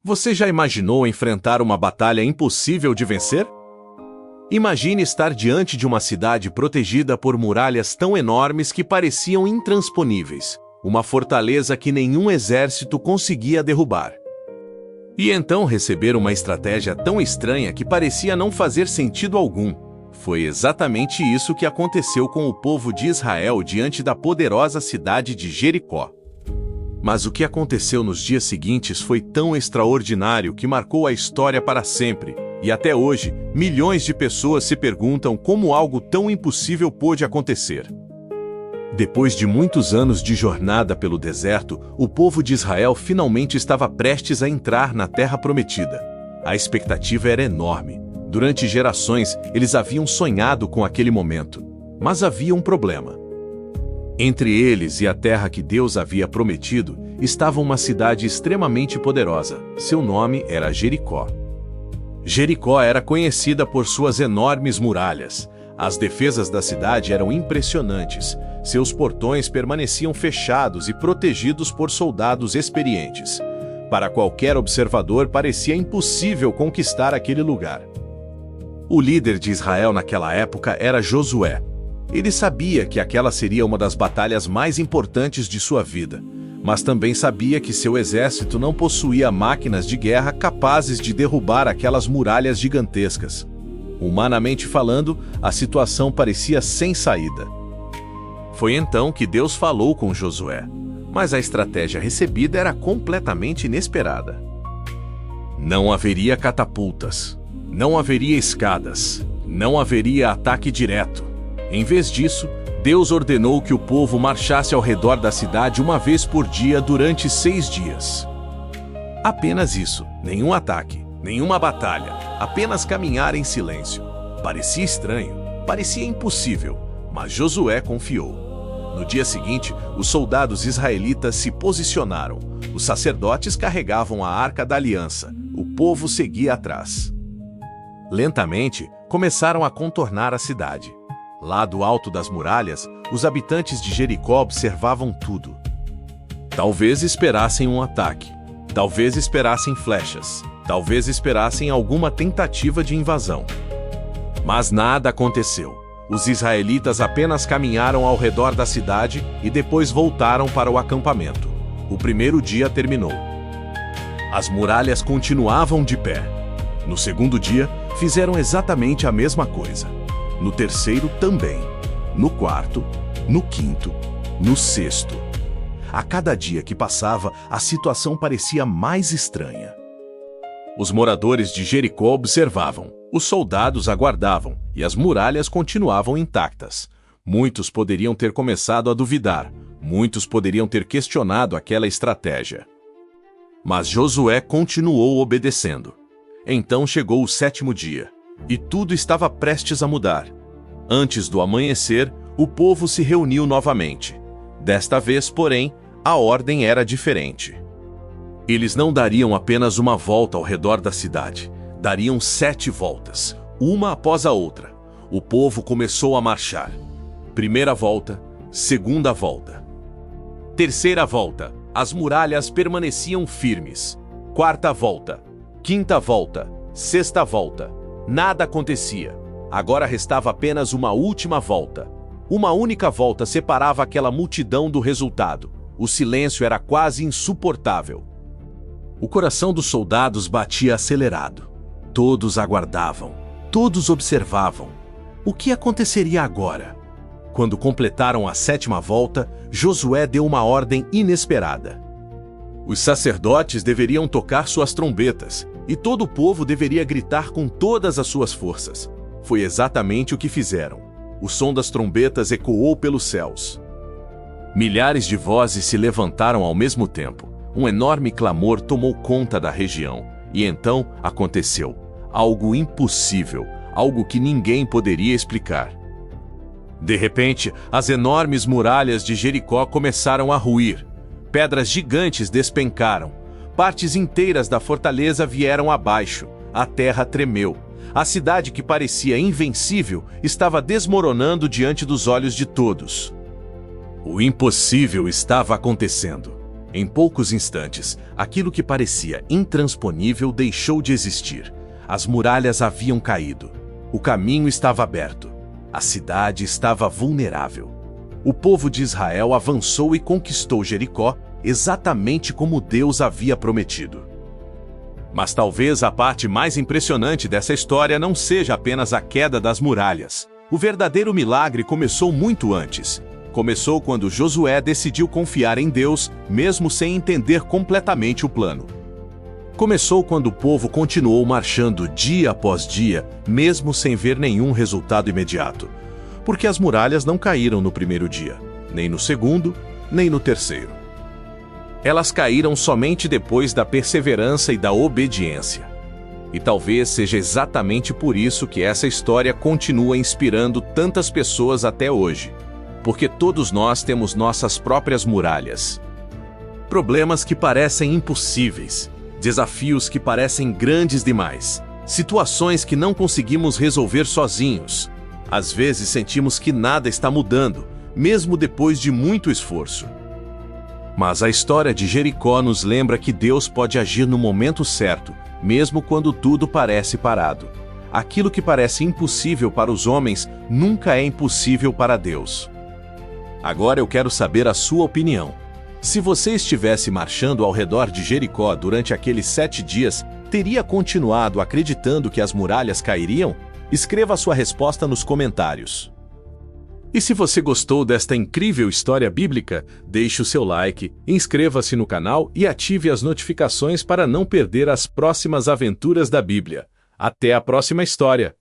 Você já imaginou enfrentar uma batalha impossível de vencer? Imagine estar diante de uma cidade protegida por muralhas tão enormes que pareciam intransponíveis, uma fortaleza que nenhum exército conseguia derrubar. E então receber uma estratégia tão estranha que parecia não fazer sentido algum. Foi exatamente isso que aconteceu com o povo de Israel diante da poderosa cidade de Jericó. Mas o que aconteceu nos dias seguintes foi tão extraordinário que marcou a história para sempre, e até hoje, milhões de pessoas se perguntam como algo tão impossível pôde acontecer. Depois de muitos anos de jornada pelo deserto, o povo de Israel finalmente estava prestes a entrar na Terra Prometida. A expectativa era enorme. Durante gerações, eles haviam sonhado com aquele momento. Mas havia um problema. Entre eles e a terra que Deus havia prometido, estava uma cidade extremamente poderosa. Seu nome era Jericó. Jericó era conhecida por suas enormes muralhas. As defesas da cidade eram impressionantes. Seus portões permaneciam fechados e protegidos por soldados experientes. Para qualquer observador, parecia impossível conquistar aquele lugar. O líder de Israel naquela época era Josué. Ele sabia que aquela seria uma das batalhas mais importantes de sua vida, mas também sabia que seu exército não possuía máquinas de guerra capazes de derrubar aquelas muralhas gigantescas. Humanamente falando, a situação parecia sem saída. Foi então que Deus falou com Josué, mas a estratégia recebida era completamente inesperada. Não haveria catapultas, não haveria escadas, não haveria ataque direto. Em vez disso, Deus ordenou que o povo marchasse ao redor da cidade uma vez por dia durante 6 dias. Apenas isso, nenhum ataque, nenhuma batalha, apenas caminhar em silêncio. Parecia estranho, parecia impossível, mas Josué confiou. No dia seguinte, os soldados israelitas se posicionaram. Os sacerdotes carregavam a Arca da Aliança. O povo seguia atrás. Lentamente, começaram a contornar a cidade. Lá do alto das muralhas, os habitantes de Jericó observavam tudo. Talvez esperassem um ataque, talvez esperassem flechas, talvez esperassem alguma tentativa de invasão. Mas nada aconteceu. Os israelitas apenas caminharam ao redor da cidade e depois voltaram para o acampamento. O primeiro dia terminou. As muralhas continuavam de pé. No segundo dia, fizeram exatamente a mesma coisa. No terceiro também, no quarto, no quinto, no sexto. A cada dia que passava, a situação parecia mais estranha. Os moradores de Jericó observavam, os soldados aguardavam e as muralhas continuavam intactas. Muitos poderiam ter começado a duvidar, muitos poderiam ter questionado aquela estratégia. Mas Josué continuou obedecendo. Então chegou o 7º dia. E tudo estava prestes a mudar. Antes do amanhecer, o povo se reuniu novamente. Desta vez, porém, a ordem era diferente. Eles não dariam apenas uma volta ao redor da cidade. Dariam 7 voltas, uma após a outra. O povo começou a marchar. Primeira volta, segunda volta. Terceira volta, as muralhas permaneciam firmes. Quarta volta, quinta volta, sexta volta. Nada acontecia. Agora restava apenas uma última volta. Uma única volta separava aquela multidão do resultado. O silêncio era quase insuportável. O coração dos soldados batia acelerado. Todos aguardavam. Todos observavam. O que aconteceria agora? Quando completaram a 7ª volta, Josué deu uma ordem inesperada. Os sacerdotes deveriam tocar suas trombetas. E todo o povo deveria gritar com todas as suas forças. Foi exatamente o que fizeram. O som das trombetas ecoou pelos céus. Milhares de vozes se levantaram ao mesmo tempo. Um enorme clamor tomou conta da região. E então aconteceu. Algo impossível, algo que ninguém poderia explicar. De repente, as enormes muralhas de Jericó começaram a ruir. Pedras gigantes despencaram. Partes inteiras da fortaleza vieram abaixo. A terra tremeu. A cidade que parecia invencível estava desmoronando diante dos olhos de todos. O impossível estava acontecendo. Em poucos instantes, aquilo que parecia intransponível deixou de existir. As muralhas haviam caído. O caminho estava aberto. A cidade estava vulnerável. O povo de Israel avançou e conquistou Jericó exatamente como Deus havia prometido. Mas talvez a parte mais impressionante dessa história não seja apenas a queda das muralhas. O verdadeiro milagre começou muito antes. Começou quando Josué decidiu confiar em Deus, mesmo sem entender completamente o plano. Começou quando o povo continuou marchando dia após dia, mesmo sem ver nenhum resultado imediato. Porque as muralhas não caíram no primeiro dia, nem no segundo, nem no terceiro. Elas caíram somente depois da perseverança e da obediência. E talvez seja exatamente por isso que essa história continua inspirando tantas pessoas até hoje. Porque todos nós temos nossas próprias muralhas. Problemas que parecem impossíveis, desafios que parecem grandes demais, situações que não conseguimos resolver sozinhos. Às vezes sentimos que nada está mudando, mesmo depois de muito esforço. Mas a história de Jericó nos lembra que Deus pode agir no momento certo, mesmo quando tudo parece parado. Aquilo que parece impossível para os homens nunca é impossível para Deus. Agora eu quero saber a sua opinião. Se você estivesse marchando ao redor de Jericó durante aqueles 7 dias, teria continuado acreditando que as muralhas cairiam? Escreva a sua resposta nos comentários. E se você gostou desta incrível história bíblica, deixe o seu like, inscreva-se no canal e ative as notificações para não perder as próximas aventuras da Bíblia. Até a próxima história!